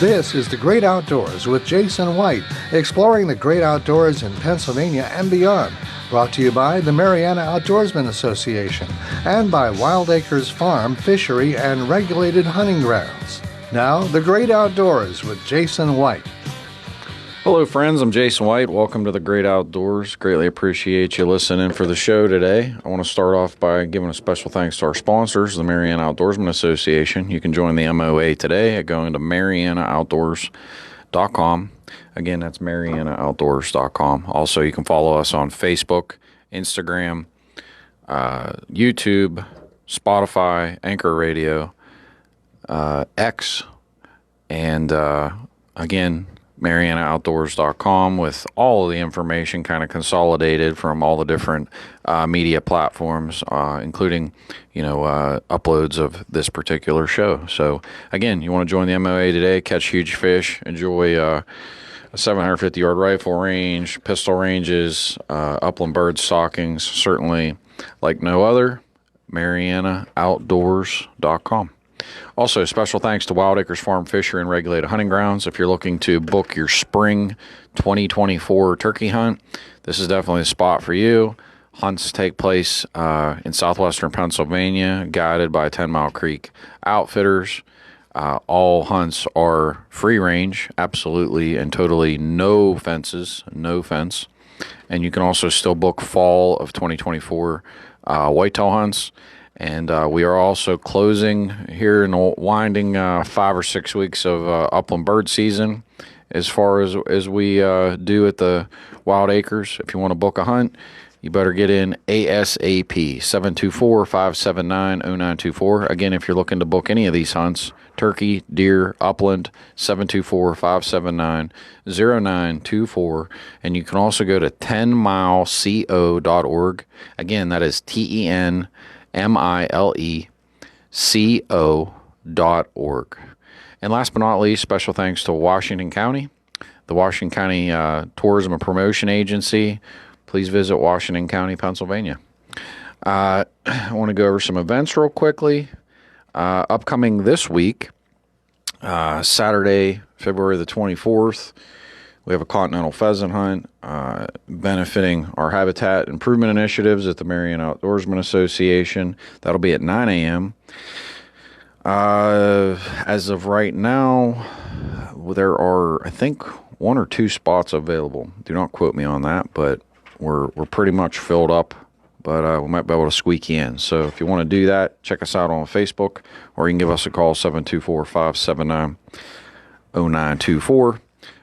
This is The Great Outdoors with Jason White, exploring the great outdoors in Pennsylvania and beyond. Brought to you by the Mariana Outdoorsman Association and by Wild Acres Farm, Fishery, and Regulated Hunting Grounds. Now, The Great Outdoors with Jason White. Hello, friends. I'm Jason White. Welcome to The Great Outdoors. Greatly appreciate you listening for the show today. I want to start off by giving a special thanks to our sponsors, the Mariana Outdoorsman Association. You can join the MOA today at going to marianaoutdoors.com. Again, that's marianaoutdoors.com. Also, you can follow us on Facebook, Instagram, YouTube, Spotify, Anchor Radio, X, and again, marianaoutdoors.com with all of the information kind of consolidated from all the different media platforms, including, uploads of this particular show. So, again, you want to join the MOA today, catch huge fish, enjoy a 750-yard rifle range, pistol ranges, upland bird stalkings, certainly like no other, marianaoutdoors.com. Also, special thanks to Wild Acres Farm, Fishery, and Regulated Hunting Grounds. If you're looking to book your spring 2024 turkey hunt, this is definitely a spot for you. Hunts take place in southwestern Pennsylvania, guided by 10 Mile Creek Outfitters. All hunts are free range, absolutely and totally no fences, no fence. And you can also still book fall of 2024 whitetail hunts. And we are also closing here in the winding 5 or 6 weeks of upland bird season as far as we do at the Wild Acres. If you want to book a hunt, you better get in ASAP, 724-579-0924. Again, if you're looking to book any of these hunts, turkey, deer, upland, 724-579-0924. And you can also go to 10mileco.org. Again, that is TENMILECO.org. And last but not least, special thanks to Washington County, the Washington County Tourism and Promotion Agency. Please visit Washington County, Pennsylvania. I want to go over some events real quickly. Upcoming this week, Saturday, February the 24th, we have a continental pheasant hunt benefiting our habitat improvement initiatives at the Mariana Outdoorsman Association. That'll be at 9 a.m. As of right now, there are, I think, 1 or 2 spots available. Do not quote me on that, but we're pretty much filled up. But we might be able to squeak you in. So if you want to do that, check us out on Facebook, or you can give us a call, 724-579-0924.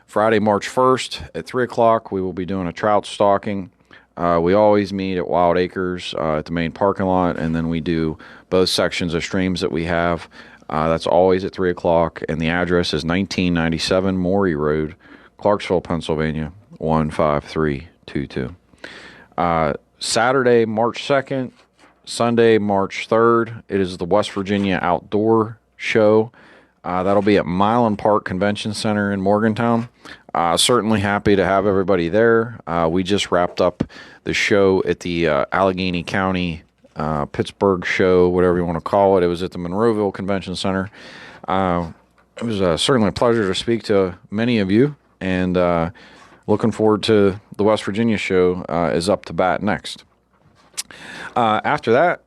Friday, March 1st at 3 o'clock, we will be doing a trout stalking. We always meet at Wild Acres at the main parking lot, and then we do both sections of streams that we have. That's always at 3 o'clock, and the address is 1997 Morey Road, Clarksville, Pennsylvania, 15322. Saturday, March 2nd, Sunday, March 3rd, it is the West Virginia Outdoor Show. That'll be at Milan Park Convention Center in Morgantown. Certainly happy to have everybody there. We just wrapped up the show at the Allegheny County Pittsburgh show, whatever you want to call it. It was at the Monroeville Convention Center. It was certainly a pleasure to speak to many of you, and looking forward to the West Virginia show is up to bat next. After that,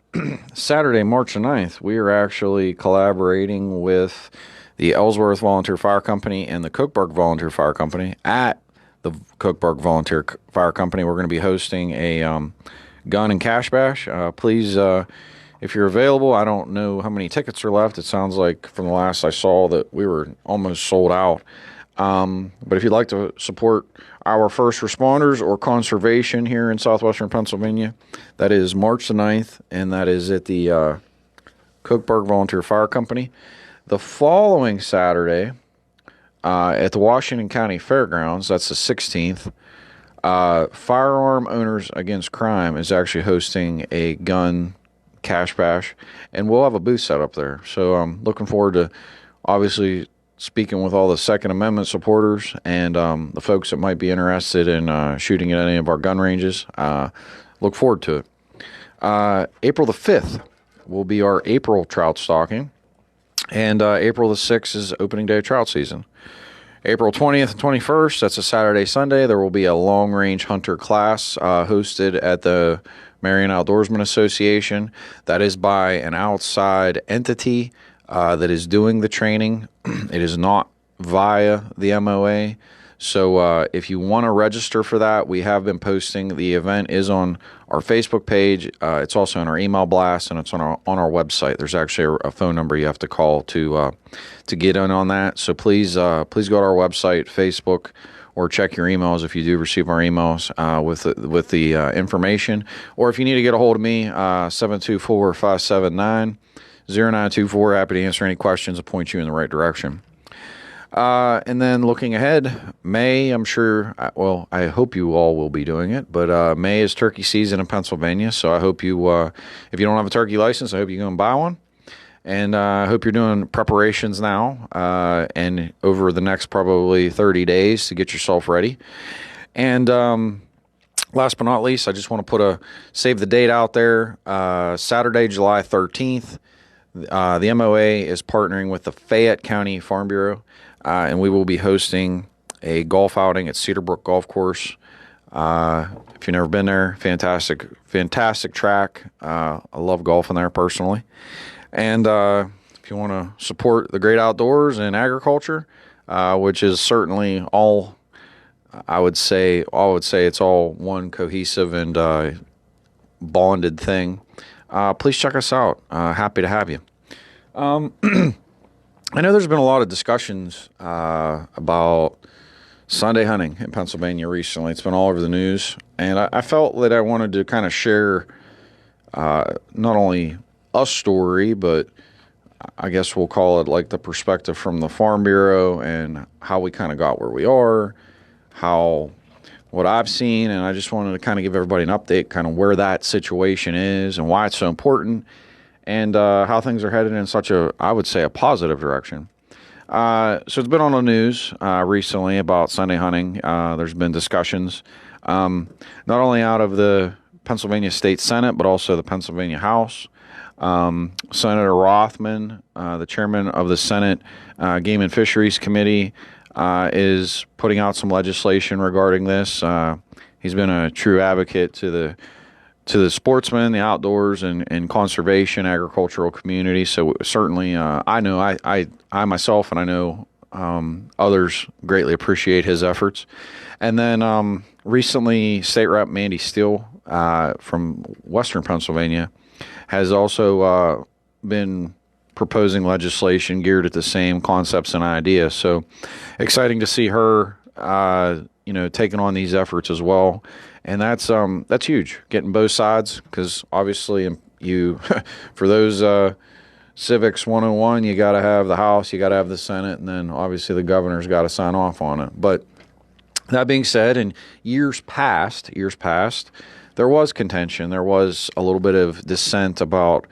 Saturday, March 9th, we are actually collaborating with the Ellsworth Volunteer Fire Company and the Cokeburg Volunteer Fire Company. At the Cokeburg Volunteer Fire Company, we're going to be hosting a gun and cash bash. Please, if you're available, I don't know how many tickets are left. It sounds like from the last I saw that we were almost sold out. But if you'd like to support our first responders or conservation here in southwestern Pennsylvania, that is March the 9th, and that is at the Cokeburg Volunteer Fire Company. The following Saturday, at the Washington County Fairgrounds, that's the 16th, Firearm Owners Against Crime is actually hosting a gun cash bash, and we'll have a booth set up there. So I'm looking forward to, obviously, speaking with all the Second Amendment supporters and the folks that might be interested in shooting at any of our gun ranges. Look forward to it. April the 5th will be our April trout stalking. And April the 6th is opening day of trout season. April 20th and 21st, that's a Saturday, Sunday, there will be a long-range hunter class hosted at the Mariana Outdoorsman Association. That is by an outside entity that is doing the training. It is not via the MOA. So if you want to register for that, we have been posting. The event is on our Facebook page. It's also in our email blast, and it's on our website. There's actually a phone number you have to call to get in on that. So please go to our website, Facebook, or check your emails if you do receive our emails with the information. Or if you need to get a hold of me, 724-579-0924. Happy to answer any questions and point you in the right direction. And then looking ahead, May, I'm sure, well, I hope you all will be doing it, but May is turkey season in Pennsylvania, so I hope you, if you don't have a turkey license, I hope you go and buy one. And I hope you're doing preparations now and over the next probably 30 days to get yourself ready. And last but not least, I just want to save the date out there, Saturday, July 13th. The MOA is partnering with the Fayette County Farm Bureau, and we will be hosting a golf outing at Cedar Brook Golf Course. If you've never been there, fantastic track. I love golfing there personally. And if you want to support the great outdoors and agriculture, which is certainly all, I would say it's all one cohesive and bonded thing. Please check us out. Happy to have you. I know there's been a lot of discussions about Sunday hunting in Pennsylvania recently. It's been all over the news, and I felt that I wanted to kind of share not only a story, but I guess we'll call it like the perspective from the Farm Bureau and how we kind of got where we are, what I've seen, and I just wanted to kind of give everybody an update, kind of where that situation is and why it's so important, and how things are headed in such I would say, a positive direction. So it's been on the news recently about Sunday hunting. There's been discussions, not only out of the Pennsylvania State Senate, but also the Pennsylvania House. Senator Rothman, the chairman of the Senate Game and Fisheries Committee, is putting out some legislation regarding this. He's been a true advocate to the sportsmen, the outdoors, and conservation, agricultural community. So certainly, I know I myself, and I know others greatly appreciate his efforts. And then recently, State Rep Mandy Steele from Western Pennsylvania has also been proposing legislation geared at the same concepts and ideas. So exciting to see her, taking on these efforts as well. And that's huge, getting both sides, because obviously for those Civics 101, you got to have the House, you got to have the Senate, and then obviously the governor's got to sign off on it. But that being said, in years past, there was contention. There was a little bit of dissent about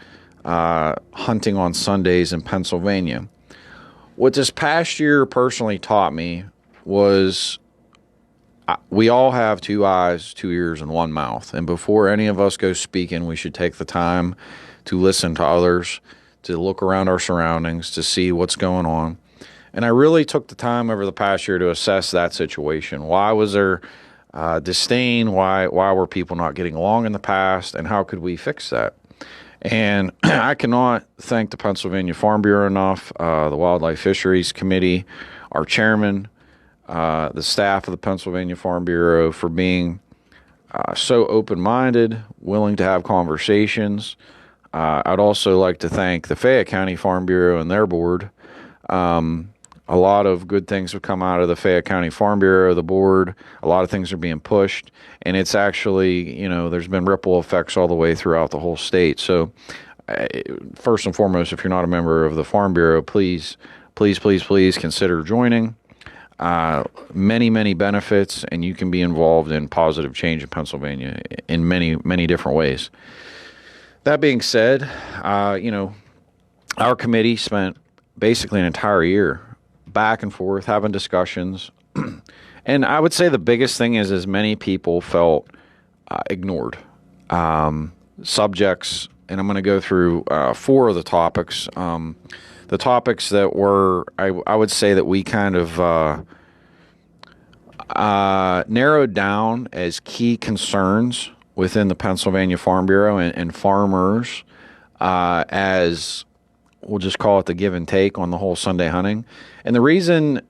hunting on Sundays in Pennsylvania. What this past year personally taught me was we all have two eyes, two ears, and one mouth. And before any of us go speaking, we should take the time to listen to others, to look around our surroundings, to see what's going on. And I really took the time over the past year to assess that situation. Why was there disdain? Why were people not getting along in the past? And how could we fix that? And I cannot thank the Pennsylvania Farm Bureau enough, the Wildlife Fisheries Committee, our chairman, the staff of the Pennsylvania Farm Bureau for being so open-minded, willing to have conversations. I'd also like to thank the Fayette County Farm Bureau and their board. A lot of good things have come out of the Fayette County Farm Bureau, the board. A lot of things are being pushed, and it's actually, there's been ripple effects all the way throughout the whole state. So first and foremost, if you're not a member of the Farm Bureau, please consider joining. Many, many benefits, and you can be involved in positive change in Pennsylvania in many, many different ways. That being said, our committee spent basically an entire year back and forth having discussions. And I would say the biggest thing is many people felt ignored. Subjects, and I'm going to go through four of the topics. The the topics that were, I would say that we kind of narrowed down as key concerns within the Pennsylvania Farm Bureau and farmers, as we'll just call it the give and take on the whole Sunday hunting. And the reason,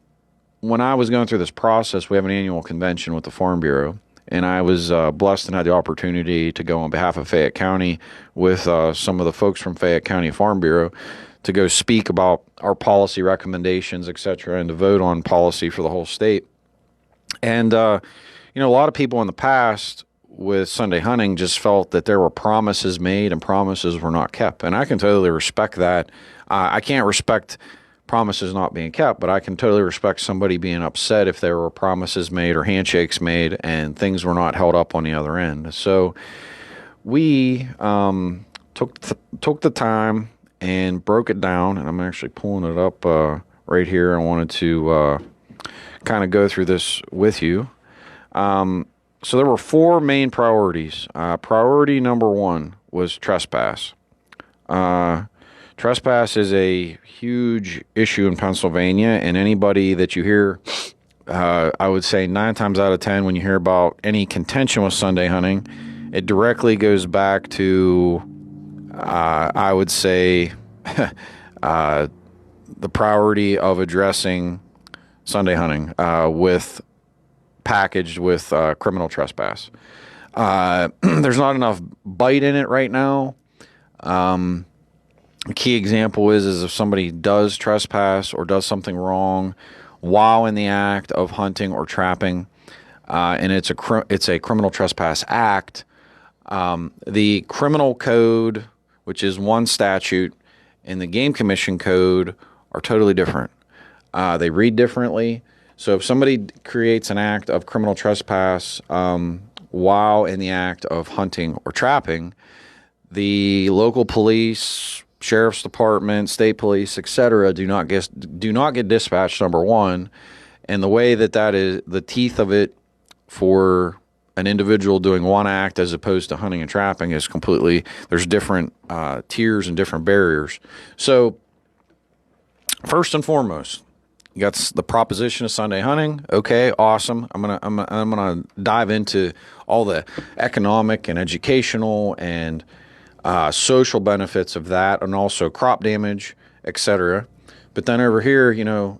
when I was going through this process, we have an annual convention with the Farm Bureau, and I was blessed and had the opportunity to go on behalf of Fayette County with some of the folks from Fayette County Farm Bureau to go speak about our policy recommendations, et cetera, and to vote on policy for the whole state. And, a lot of people in the past with Sunday hunting just felt that there were promises made and promises were not kept. And I can totally respect that. I can't respect promises not being kept, but I can totally respect somebody being upset if there were promises made or handshakes made and things were not held up on the other end. So we took the time and broke it down, and I'm actually pulling it up right here. I wanted to kind of go through this with you. So there were 4 main priorities. Priority number 1 was trespass. Trespass is a huge issue in Pennsylvania, and anybody that you hear, I would say 9 times out of 10, when you hear about any contention with Sunday hunting, it directly goes back to, I would say, the priority of addressing Sunday hunting packaged with criminal trespass. There's not enough bite in it right now. A key example is if somebody does trespass or does something wrong while in the act of hunting or trapping, and it's a criminal trespass act. The criminal code, which is one statute, and the Game Commission code are totally different. They read differently. So if somebody creates an act of criminal trespass while in the act of hunting or trapping, the local police, sheriff's department, state police, etc., do not get dispatched, number 1. And the way that is, the teeth of it for an individual doing one act as opposed to hunting and trapping is completely, there's different tiers and different barriers. So first and foremost, you got the proposition of Sunday hunting. Okay, awesome. I'm gonna dive into all the economic and educational and social benefits of that, and also crop damage, etc. But then over here,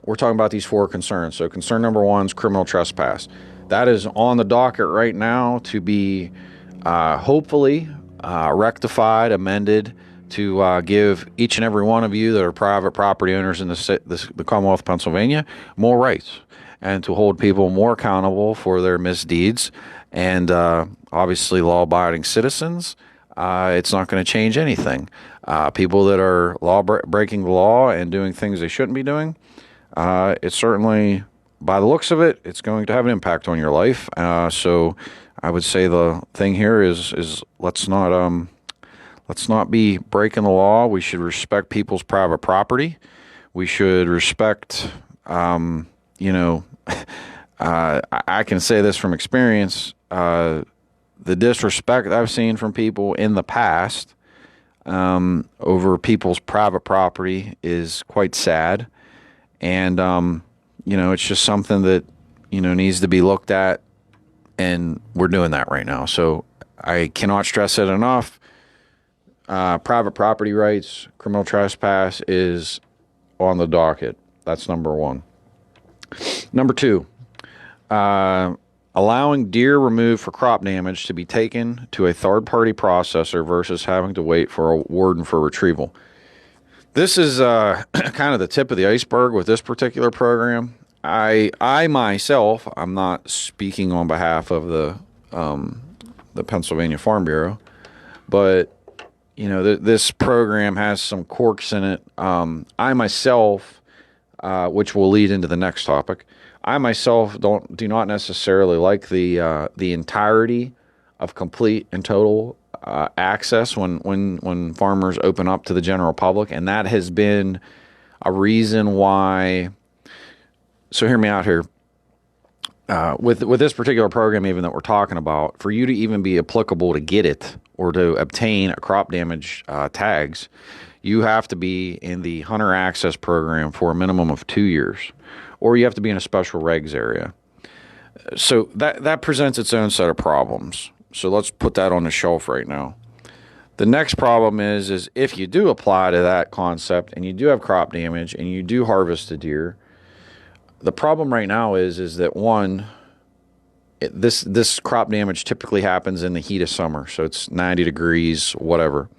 we're talking about these 4 concerns. So concern number 1 is criminal trespass. That is on the docket right now to be hopefully rectified, amended, to give each and every one of you that are private property owners in the Commonwealth of Pennsylvania more rights, and to hold people more accountable for their misdeeds. And obviously, law-abiding citizens, it's not going to change anything. People that are breaking the law and doing things they shouldn't be doing, it's certainly, by the looks of it, it's going to have an impact on your life. So I would say the thing here is let's not be breaking the law. We should respect people's private property. We should respect, I can say this from experience, the disrespect I've seen from people in the past over people's private property is quite sad. And, it's just something that, needs to be looked at, and we're doing that right now. So I cannot stress it enough. Private property rights, criminal trespass is on the docket. That's number 1. Number 2, allowing deer removed for crop damage to be taken to a third-party processor versus having to wait for a warden for retrieval. This is kind of the tip of the iceberg with this particular program. I myself, I'm not speaking on behalf of the Pennsylvania Farm Bureau, but this program has some quirks in it. I myself, which will lead into the next topic, I myself do not necessarily like the entirety of complete and total access when farmers open up to the general public, and that has been a reason why. So hear me out here. With this particular program, even that we're talking about, for you to even be applicable to get it or to obtain a crop damage tags, you have to be in the hunter access program for a minimum of 2 years, or you have to be in a special regs area. So that presents its own set of problems. So let's put that on the shelf right now. The next problem is if you do apply to that concept and you do have crop damage and you do harvest a deer, the problem right now is that one, this crop damage typically happens in the heat of summer, so it's 90 degrees, whatever.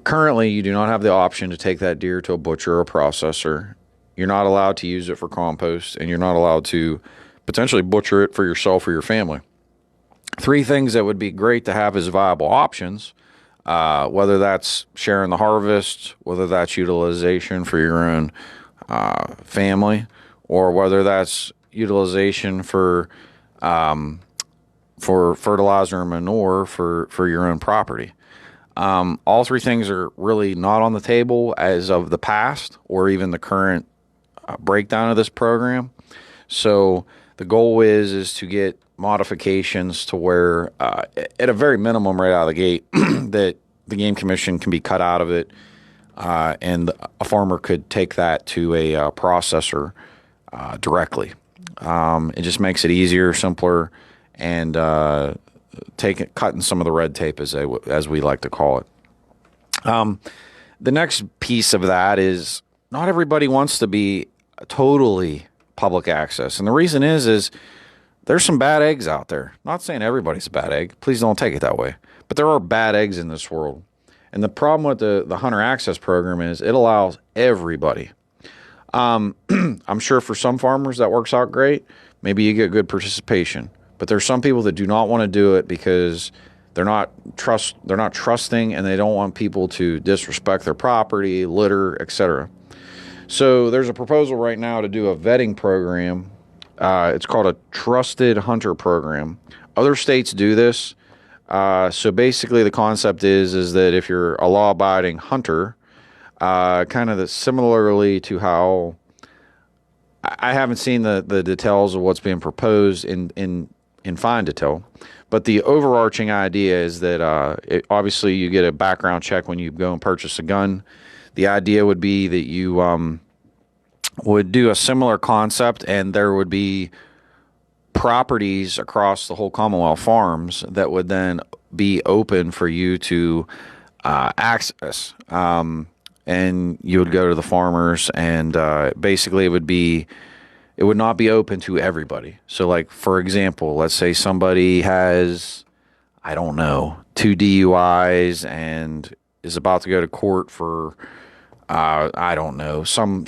Currently, you do not have the option to take that deer to a butcher or a processor. You're not allowed to use it for compost, and you're not allowed to potentially butcher it for yourself or your family. 3 things that would be great to have as viable options, whether that's sharing the harvest, whether that's utilization for your own family, or whether that's utilization for fertilizer and manure for your own property. All 3 things are really not on the table as of the past or even the current breakdown of this program. So the goal is to get modifications to where, at a very minimum right out of the gate, that the Game Commission can be cut out of it, and a farmer could take that to a processor directly. It just makes it easier, simpler, and cutting some of the red tape, as we like to call it. The next piece of that is not everybody wants to be totally public access, and the reason is there's some bad eggs out there. I'm not saying everybody's a bad egg. Please don't take it that way. But there are bad eggs in this world. And the problem with the hunter access program is it allows everybody. I'm sure for some farmers that works out great. Maybe you get good participation. But there's some people that do not want to do it because they're not trusting, and they don't want people to disrespect their property, litter, etc. So there's a proposal right now to do a vetting program. It's called a Trusted Hunter Program. Other states do this. So basically the concept is that if you're a law-abiding hunter, kind of similarly to how I haven't seen the details of what's being proposed in fine detail, but the overarching idea is that obviously you get a background check when you go and purchase a gun. The idea would be that you would do a similar concept, and there would be properties across the whole Commonwealth farms that would then be open for you to access. And you would go to the farmers, and basically it would not be open to everybody. So, like, for example, let's say somebody has, I don't know, 2 DUIs and is about to go to court for, I don't know, some.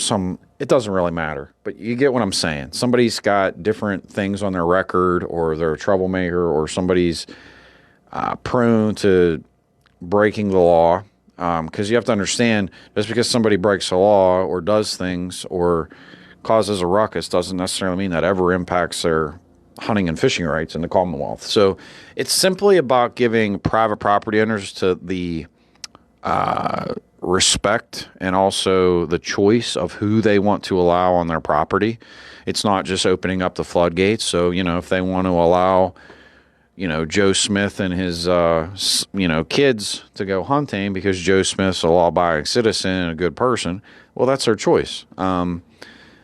It doesn't really matter, but you get what I'm saying. Somebody's got different things on their record, or they're a troublemaker, or somebody's prone to breaking the law. Because you have to understand, just because somebody breaks the law or does things or causes a ruckus doesn't necessarily mean that ever impacts their hunting and fishing rights in the Commonwealth. So it's simply about giving private property owners to the respect and also the choice of who they want to allow on their property. It's not just opening up the floodgates. So, if they want to allow, Joe Smith and his, kids to go hunting because Joe Smith's a law-abiding citizen and a good person, well, that's their choice.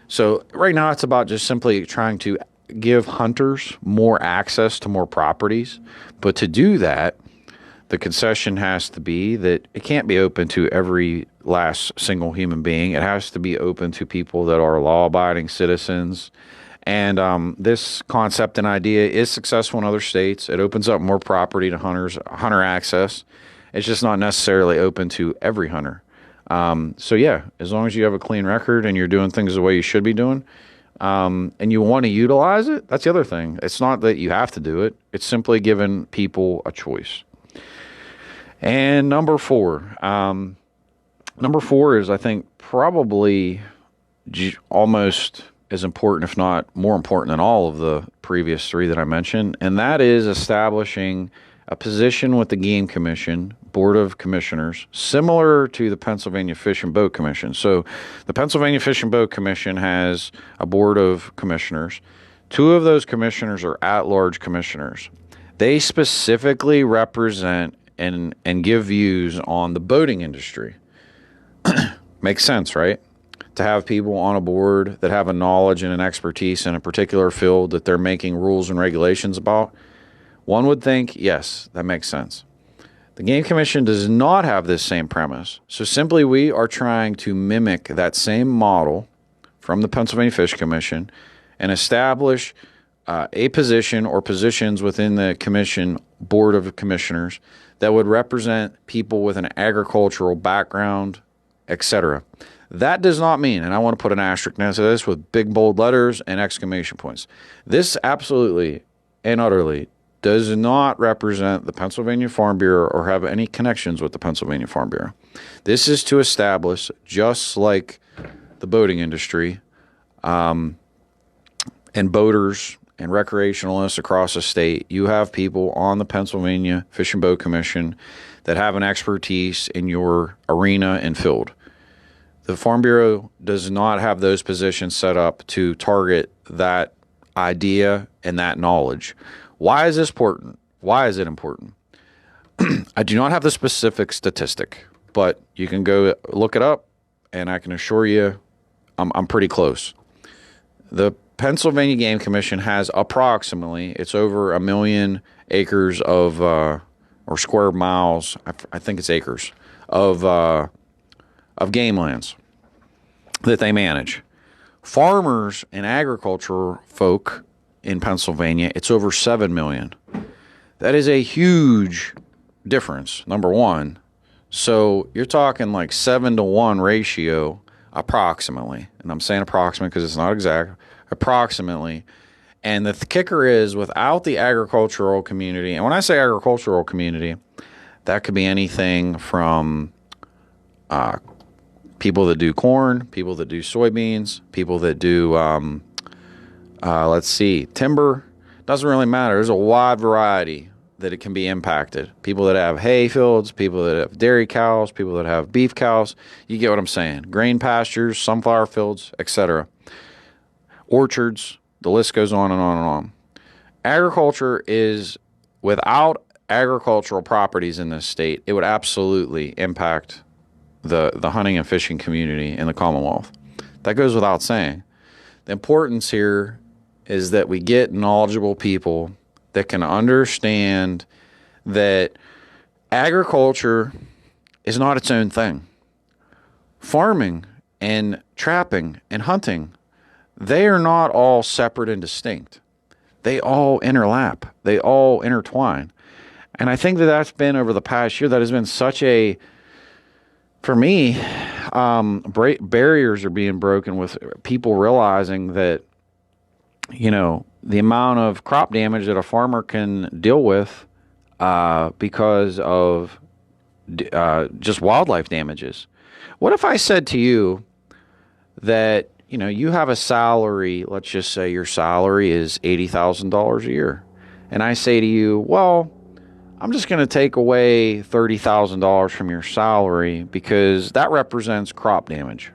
So right now it's about just simply trying to give hunters more access to more properties. But to do that, the concession has to be that it can't be open to every last single human being. It has to be open to people that are law-abiding citizens. And this concept and idea is successful in other states. It opens up more property to hunter access. It's just not necessarily open to every hunter. So yeah, as long as you have a clean record and you're doing things the way you should be doing, and you want to utilize it, that's the other thing. It's not that you have to do it. It's simply giving people a choice. And number four is, I think, probably almost as important, if not more important than all of the previous 3 that I mentioned, and that is establishing a position with the Game Commission, Board of Commissioners, similar to the Pennsylvania Fish and Boat Commission. So the Pennsylvania Fish and Boat Commission has a Board of Commissioners. 2 of those commissioners are at-large commissioners. They specifically represent and give views on the boating industry. Makes sense, right? To have people on a board that have a knowledge and an expertise in a particular field that they're making rules and regulations about. One would think, yes, that makes sense. The Game Commission does not have this same premise. So simply we are trying to mimic that same model from the Pennsylvania Fish Commission and establish a position or positions within the commission board of commissioners that would represent people with an agricultural background, etc. That does not mean, and I want to put an asterisk next to this with big bold letters and exclamation points, this absolutely and utterly does not represent the Pennsylvania Farm Bureau or have any connections with the Pennsylvania Farm Bureau. This is to establish, just like the boating industry, and boaters and recreationalists across the state, you have people on the Pennsylvania Fish and Boat Commission that have an expertise in your arena and field. The Farm Bureau does not have those positions set up to target that idea and that knowledge. Why is this important? Why is it important? I do not have the specific statistic, but you can go look it up, and I can assure you I'm pretty close. The Pennsylvania Game Commission has approximately, it's over 1 million acres of, or square miles, I think it's acres, of game lands that they manage. Farmers and agriculture folk in Pennsylvania, it's over 7 million. That is a huge difference, number one. So you're talking like 7-to-1 ratio approximately. And I'm saying approximate because it's not exact. Approximately. And the kicker is, without the agricultural community, and when I say agricultural community, that could be anything from people that do corn, people that do soybeans, people that do, timber. Doesn't really matter. There's a wide variety that it can be impacted. People that have hay fields, people that have dairy cows, people that have beef cows. You get what I'm saying. Grain pastures, sunflower fields, etc. Orchards, the list goes on and on and on. Agriculture is, without agricultural properties in this state, it would absolutely impact the hunting and fishing community in the Commonwealth. That goes without saying. The importance here is that we get knowledgeable people that can understand that agriculture is not its own thing. Farming and trapping and hunting, they are not all separate and distinct. They all interlap. They all intertwine. And I think that that's been, over the past year, that has been such a, for me, barriers are being broken with people realizing that, you know, the amount of crop damage that a farmer can deal with because of just wildlife damages. What if I said to you that, you know, you have a salary, let's just say your salary is $80,000 a year. And I say to you, well, I'm just going to take away $30,000 from your salary because that represents crop damage.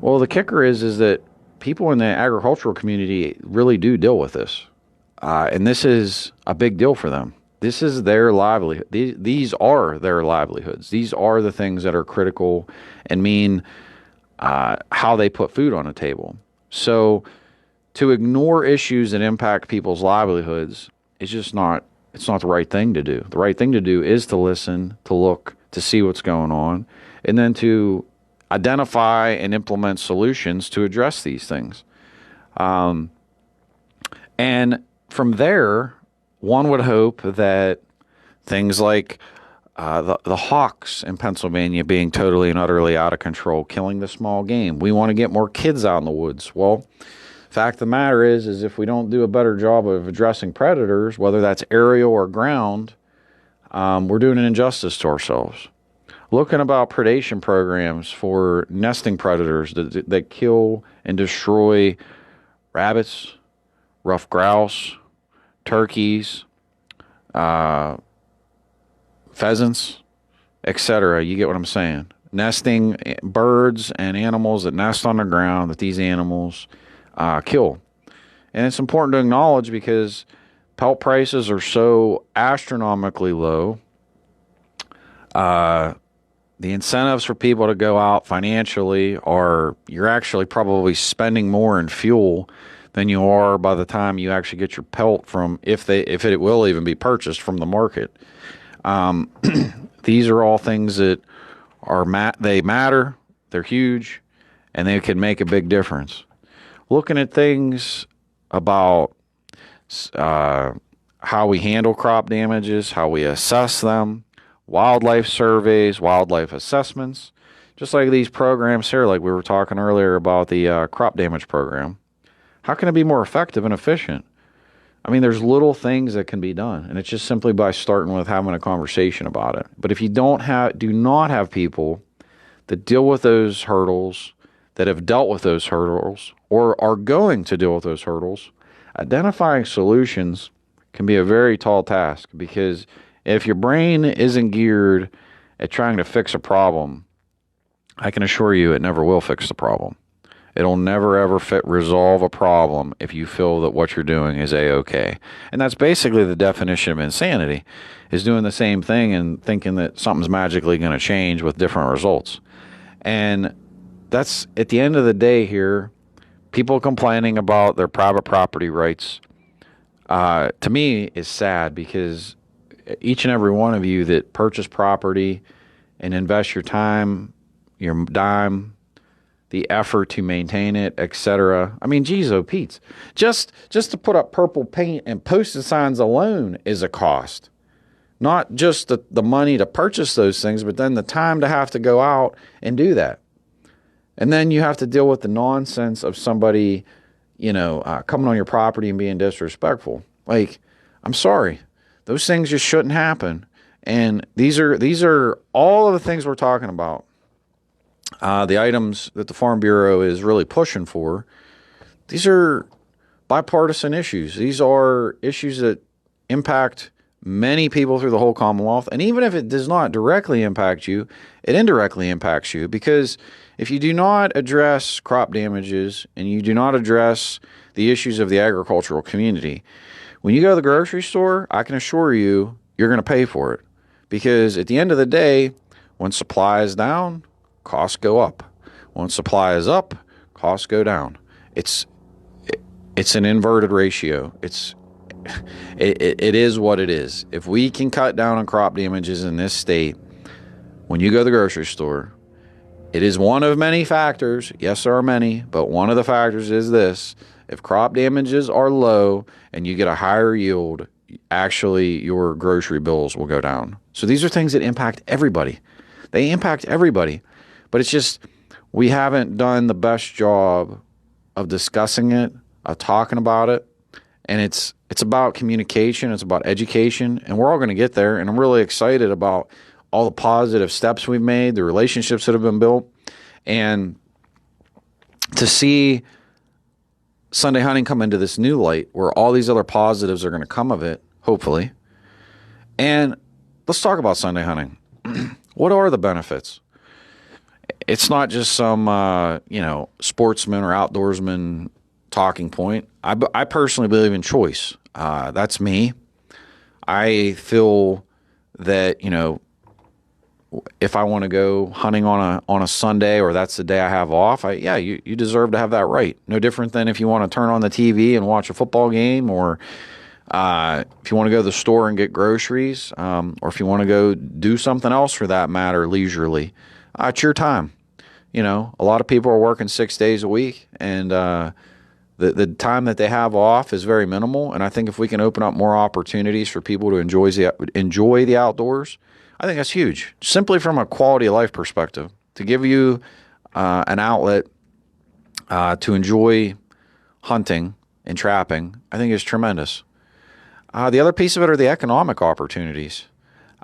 Well, the kicker is that people in the agricultural community really do deal with this. And this is a big deal for them. This is their livelihood. These are their livelihoods. These are the things that are critical and mean how they put food on a table. So to ignore issues that impact people's livelihoods is just not, it's not the right thing to do. The right thing to do is to listen, to look, to see what's going on, and then to identify and implement solutions to address these things. And from there, one would hope that things like the hawks in Pennsylvania being totally and utterly out of control, killing the small game. We want to get more kids out in the woods. Well, fact of the matter is if we don't do a better job of addressing predators, whether that's aerial or ground, we're doing an injustice to ourselves. Looking about predation programs for nesting predators that kill and destroy rabbits, ruffed grouse, turkeys, pheasants, etc. You get what I'm saying. Nesting birds and animals that nest on the ground that these animals kill. And it's important to acknowledge because pelt prices are so astronomically low The incentives for people to go out financially are you're actually probably spending more in fuel than you are by the time you actually get your pelt from if it will even be purchased from the market. These are all things that they matter, they're huge, and they can make a big difference. Looking at things about how we handle crop damages, how we assess them, wildlife surveys, wildlife assessments, just like these programs here, like we were talking earlier about the crop damage program. How can it be more effective and efficient? I mean, there's little things that can be done, and it's just simply by starting with having a conversation about it. But if you do not have people that deal with those hurdles, that have dealt with those hurdles, or are going to deal with those hurdles, identifying solutions can be a very tall task, because if your brain isn't geared at trying to fix a problem, I can assure you it never will fix the problem. It'll never ever resolve a problem if you feel that what you're doing is A-okay. And that's basically the definition of insanity, is doing the same thing and thinking that something's magically going to change with different results. And that's, at the end of the day here, people complaining about their private property rights, to me, is sad, because each and every one of you that purchase property and invest your time, your dime, the effort to maintain it, etc. I mean, geez, oh Pete's. Just to put up purple paint and posted signs alone is a cost. Not just the money to purchase those things, but then the time to have to go out and do that. And then you have to deal with the nonsense of somebody, coming on your property and being disrespectful. Like, I'm sorry. Those things just shouldn't happen. And these are all of the things we're talking about. The items that the Farm Bureau is really pushing for, these are bipartisan issues. These are issues that impact many people through the whole Commonwealth. And even if it does not directly impact you, it indirectly impacts you, because if you do not address crop damages and you do not address the issues of the agricultural community, when you go to the grocery store, I can assure you, you're going to pay for it. Because at the end of the day, when supply is down, costs go up. When supply is up, costs go down. It's an inverted ratio. It is what it is. If we can cut down on crop damages in this state, when you go to the grocery store, it is one of many factors. Yes, there are many, but one of the factors is this. If crop damages are low and you get a higher yield, actually your grocery bills will go down. So these are things that impact everybody. They impact everybody. But it's just, we haven't done the best job of discussing it, of talking about it. And it's about communication, it's about education, and we're all going to get there. And I'm really excited about all the positive steps we've made, the relationships that have been built, and to see Sunday hunting come into this new light where all these other positives are going to come of it, hopefully. And let's talk about Sunday hunting. What are the benefits? It's not just some, sportsman or outdoorsman talking point. I personally believe in choice. That's me. I feel that, if I want to go hunting on a Sunday, or that's the day I have off, you deserve to have that right. No different than if you want to turn on the TV and watch a football game, or if you want to go to the store and get groceries, or if you want to go do something else for that matter leisurely. It's your time. A lot of people are working 6 days a week, and the time that they have off is very minimal. And I think if we can open up more opportunities for people to enjoy the outdoors, I think that's huge. Simply from a quality of life perspective, to give you an outlet to enjoy hunting and trapping, I think is tremendous. The other piece of it are the economic opportunities.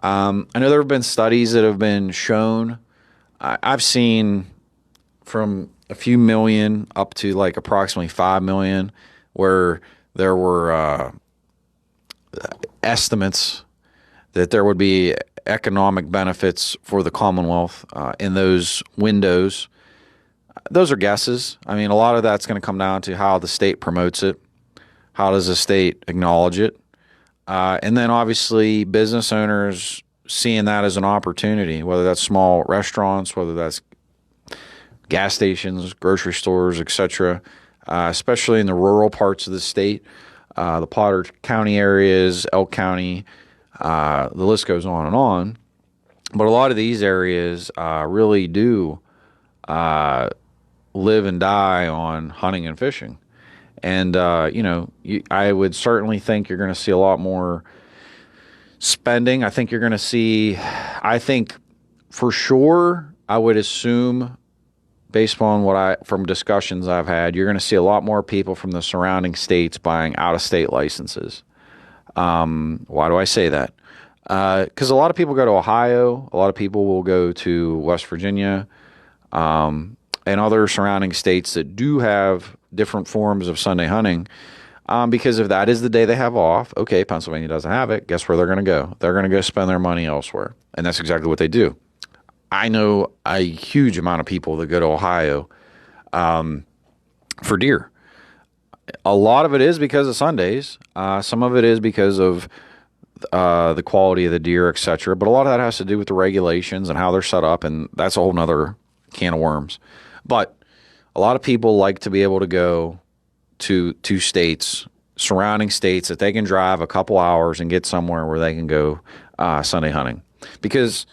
I know there have been studies that have been shown. I've seen from a few million up to like approximately 5 million, where there were estimates that there would be economic benefits for the Commonwealth in those windows. Those are guesses. I mean, a lot of that's going to come down to how the state promotes it. How does the state acknowledge it? And then obviously business owners seeing that as an opportunity, whether that's small restaurants, whether that's gas stations, grocery stores, etc., especially in the rural parts of the state, the Potter County areas, Elk County, the list goes on and on. But a lot of these areas really do live and die on hunting and fishing. And, I would certainly think you're going to see a lot more spending. I think you're going to see, for sure, I would assume, based upon from discussions I've had, you're going to see a lot more people from the surrounding states buying out-of-state licenses. Why do I say that? Because a lot of people go to Ohio, a lot of people will go to West Virginia, and other surrounding states that do have different forms of Sunday hunting. Because if that is the day they have off, okay, Pennsylvania doesn't have it, guess where they're going to go? They're going to go spend their money elsewhere. And that's exactly what they do. I know a huge amount of people that go to Ohio for deer. A lot of it is because of Sundays. Some of it is because of the quality of the deer, etc. But a lot of that has to do with the regulations and how they're set up, and that's a whole nother can of worms. But a lot of people like to be able to go to states, surrounding states, that they can drive a couple hours and get somewhere where they can go Sunday hunting. Because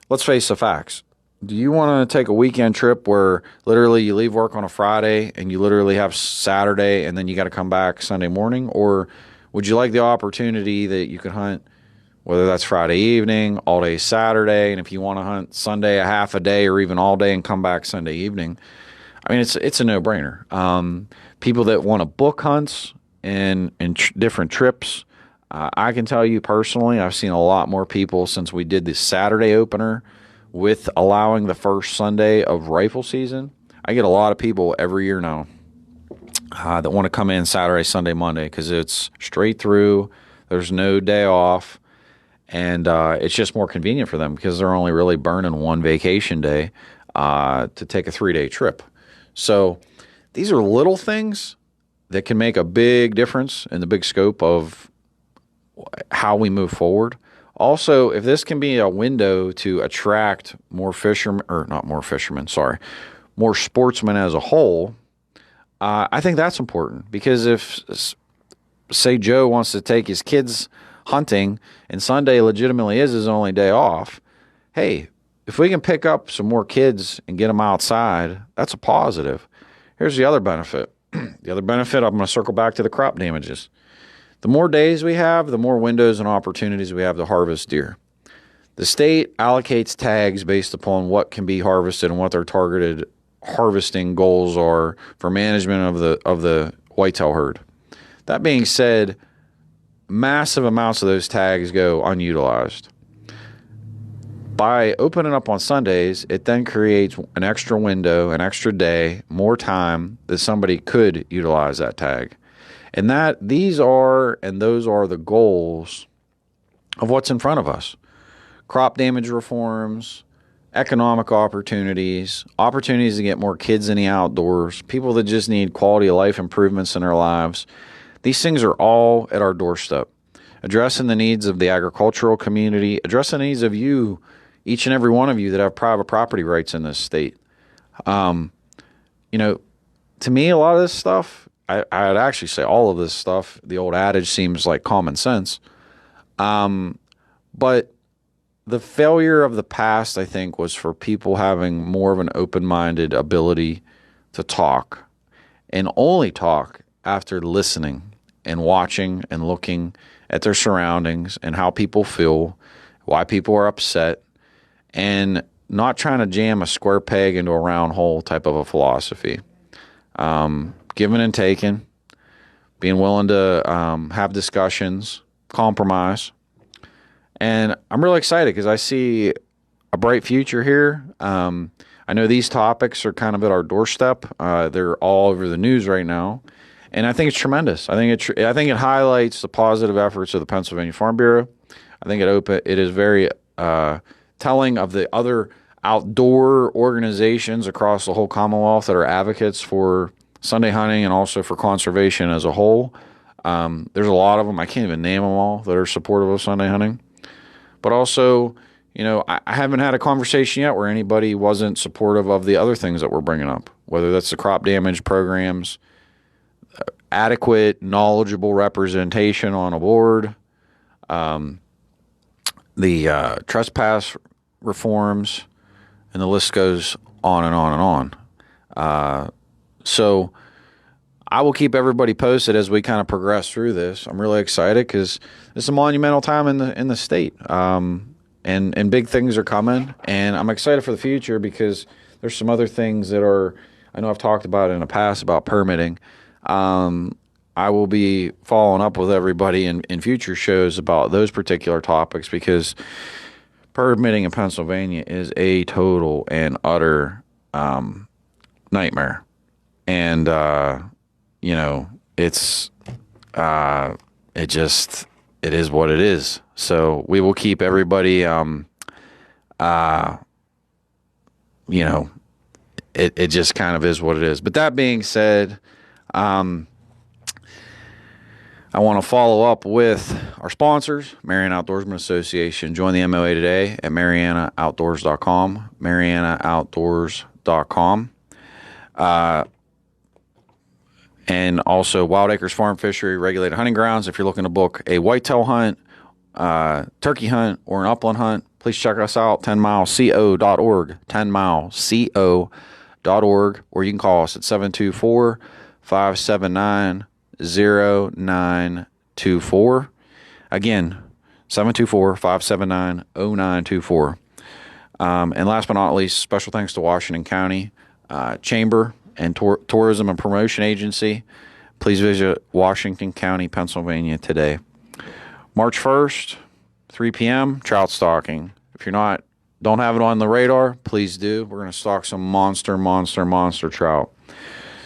let's face the facts. Do you want to take a weekend trip where literally you leave work on a Friday and you literally have Saturday and then you got to come back Sunday morning? Or would you like the opportunity that you can hunt, whether that's Friday evening, all day Saturday, and if you want to hunt Sunday a half a day or even all day and come back Sunday evening? I mean, it's a no-brainer. People that want to book hunts and different trips, I can tell you personally, I've seen a lot more people since we did the Saturday opener with allowing the first Sunday of rifle season. I get a lot of people every year now that want to come in Saturday, Sunday, Monday, because it's straight through. There's no day off, and it's just more convenient for them because they're only really burning one vacation day to take a 3-day trip. So these are little things that can make a big difference in the big scope of how we move forward. Also, if this can be a window to attract more fishermen, or not more fishermen, sorry, more sportsmen as a whole, I think that's important. Because if, say, Joe wants to take his kids hunting and Sunday legitimately is his only day off, hey, if we can pick up some more kids and get them outside, that's a positive. Here's the other benefit. The other benefit, I'm going to circle back to the crop damages. The more days we have, the more windows and opportunities we have to harvest deer. The state allocates tags based upon what can be harvested and what their targeted harvesting goals are for management of the whitetail herd. That being said, massive amounts of those tags go unutilized. By opening up on Sundays, it then creates an extra window, an extra day, more time that somebody could utilize that tag. And those are the goals of what's in front of us. Crop damage reforms, economic opportunities to get more kids in the outdoors, people that just need quality of life improvements in their lives. These things are all at our doorstep. Addressing the needs of the agricultural community, addressing the needs of you, each and every one of you that have private property rights in this state. To me, a lot of this stuff, I'd actually say all of this stuff, the old adage seems like common sense. But the failure of the past, I think, was for people having more of an open-minded ability to talk, and only talk after listening and watching and looking at their surroundings and how people feel, why people are upset, and not trying to jam a square peg into a round hole type of a philosophy. Giving and taking, being willing to have discussions, compromise. And I'm really excited because I see a bright future here. I know these topics are kind of at our doorstep. They're all over the news right now. And I think it's tremendous. I think it highlights the positive efforts of the Pennsylvania Farm Bureau. I think it is very telling of the other outdoor organizations across the whole Commonwealth that are advocates for Sunday hunting and also for conservation as a whole. There's a lot of them. I can't even name them all that are supportive of Sunday hunting. But also, I haven't had a conversation yet where anybody wasn't supportive of the other things that we're bringing up, whether that's the crop damage programs, adequate, knowledgeable representation on a board, the trespass reforms, and the list goes on and on and on. So I will keep everybody posted as we kind of progress through this. I'm really excited because it's a monumental time in the state, and big things are coming. And I'm excited for the future because there's some other things that I know I've talked about in the past about permitting. I will be following up with everybody in future shows about those particular topics because permitting in Pennsylvania is a total and utter nightmare. And, it is what it is. So we will keep everybody, it just kind of is what it is. But that being said, I want to follow up with our sponsors, Mariana Outdoorsman Association. Join the MOA today at MarianaOutdoors.com, MarianaOutdoors.com. And also Wild Acres Farm Fishery Regulated Hunting Grounds. If you're looking to book a whitetail hunt, turkey hunt, or an upland hunt, please check us out, 10mileco.org, 10mileco.org, or you can call us at 724-579-0924. Again, 724-579-0924. And last but not least, special thanks to Washington County Chamber and Tourism and Promotion Agency. Please visit Washington County, Pennsylvania today. March 1st, 3 p.m., trout stalking. If you're don't have it on the radar, please do. We're going to stalk some monster trout.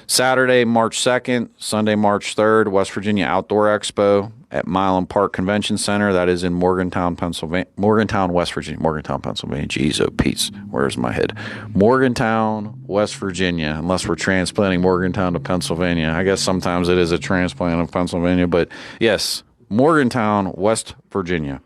Saturday, March 2nd, Sunday, March 3rd, West Virginia Outdoor Expo at Milan Park Convention Center. That is in Morgantown, West Virginia. Jeez, oh, Pete's, where's my head? Morgantown, West Virginia, unless we're transplanting Morgantown to Pennsylvania. I guess sometimes it is a transplant of Pennsylvania, but yes, Morgantown, West Virginia.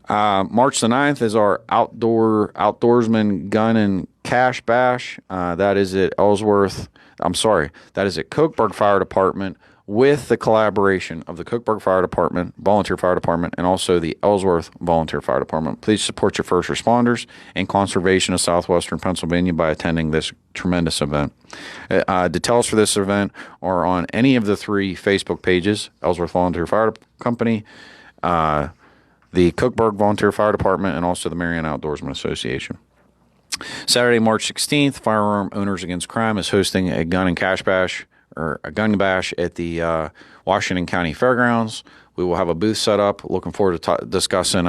March the 9th is our outdoorsman gun and cash bash. That is at that is at Cokeburg Fire Department with the collaboration of the Cokeburg Fire Department, Volunteer Fire Department, and also the Ellsworth Volunteer Fire Department. Please support your first responders and conservation of southwestern Pennsylvania by attending this tremendous event. Details for this event are on any of the 3 Facebook pages, Ellsworth Volunteer Fire Company, the Cokeburg Volunteer Fire Department, and also the Mariana Outdoorsman Association. Saturday, March 16th, Firearm Owners Against Crime is hosting a gun and cash bash, or a gun bash at the Washington County Fairgrounds. We will have a booth set up. Looking forward to discussing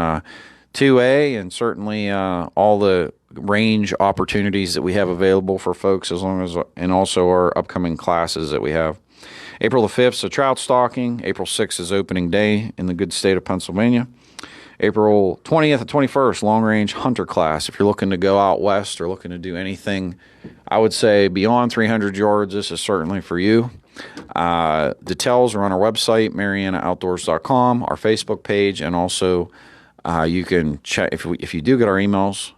2A and certainly all the range opportunities that we have available for folks, and also our upcoming classes that we have. April the 5th is a trout stalking. April 6th is opening day in the good state of Pennsylvania. April 20th and 21st, long-range hunter class. If you're looking to go out west or looking to do anything, I would say beyond 300 yards, this is certainly for you. Details are on our website, MarianaOutdoors.com, our Facebook page, and also you can check if you do get our emails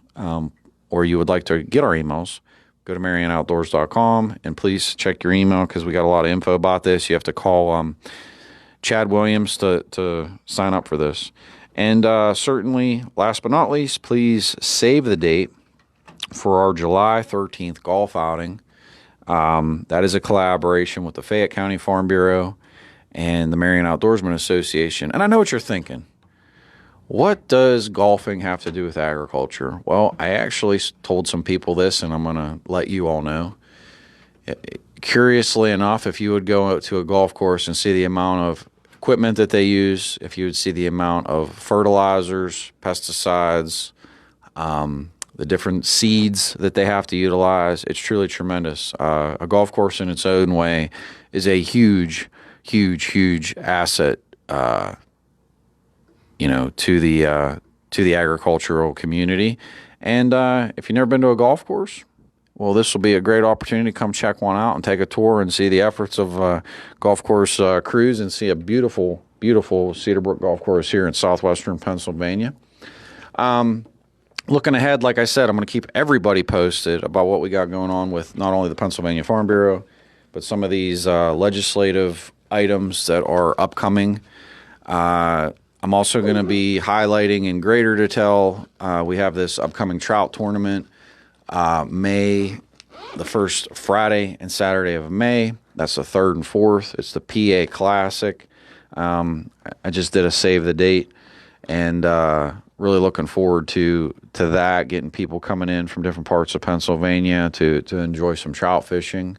or you would like to get our emails, go to MarianaOutdoors.com and please check your email because we got a lot of info about this. You have to call Chad Williams to sign up for this. And certainly, last but not least, please save the date for our July 13th golf outing. That is a collaboration with the Fayette County Farm Bureau and the Mariana Outdoorsman Association. And I know what you're thinking. What does golfing have to do with agriculture? Well, I actually told some people this, and I'm going to let you all know. Curiously enough, if you would go out to a golf course and see the amount of equipment that they use, if you would see the amount of fertilizers, pesticides, the different seeds that they have to utilize, it's truly tremendous. A golf course in its own way is a huge asset, to the agricultural community. And if you've never been to a golf course, well, this will be a great opportunity to come check one out and take a tour and see the efforts of golf course crews and see a beautiful Cedar Brook golf course here in southwestern Pennsylvania. looking ahead, like I said, I'm going to keep everybody posted about what we got going on with not only the Pennsylvania Farm Bureau, but some of these legislative items that are upcoming. I'm also going to be highlighting in greater detail. We have this upcoming trout tournament, May, the first Friday and Saturday of May. That's the 3rd and 4th. It's the PA Classic. I just did a save the date, and really looking forward to that, getting people coming in from different parts of Pennsylvania to enjoy some trout fishing.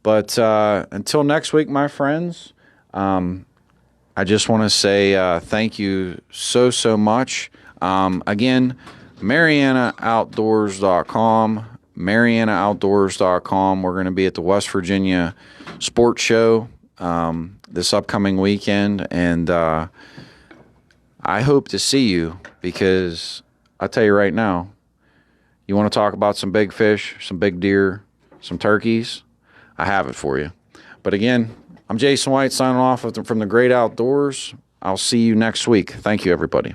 But until next week, my friends, I just want to say thank you so much. Again, MarianaOutdoors.com, MarianaOutdoors.com. We're going to be at the West Virginia Sports Show this upcoming weekend, and I hope to see you, because I'll tell you right now, you want to talk about some big fish, some big deer, some turkeys, I have it for you. But again, I'm Jason White signing off from the Great Outdoors. I'll see you next week. Thank you, everybody.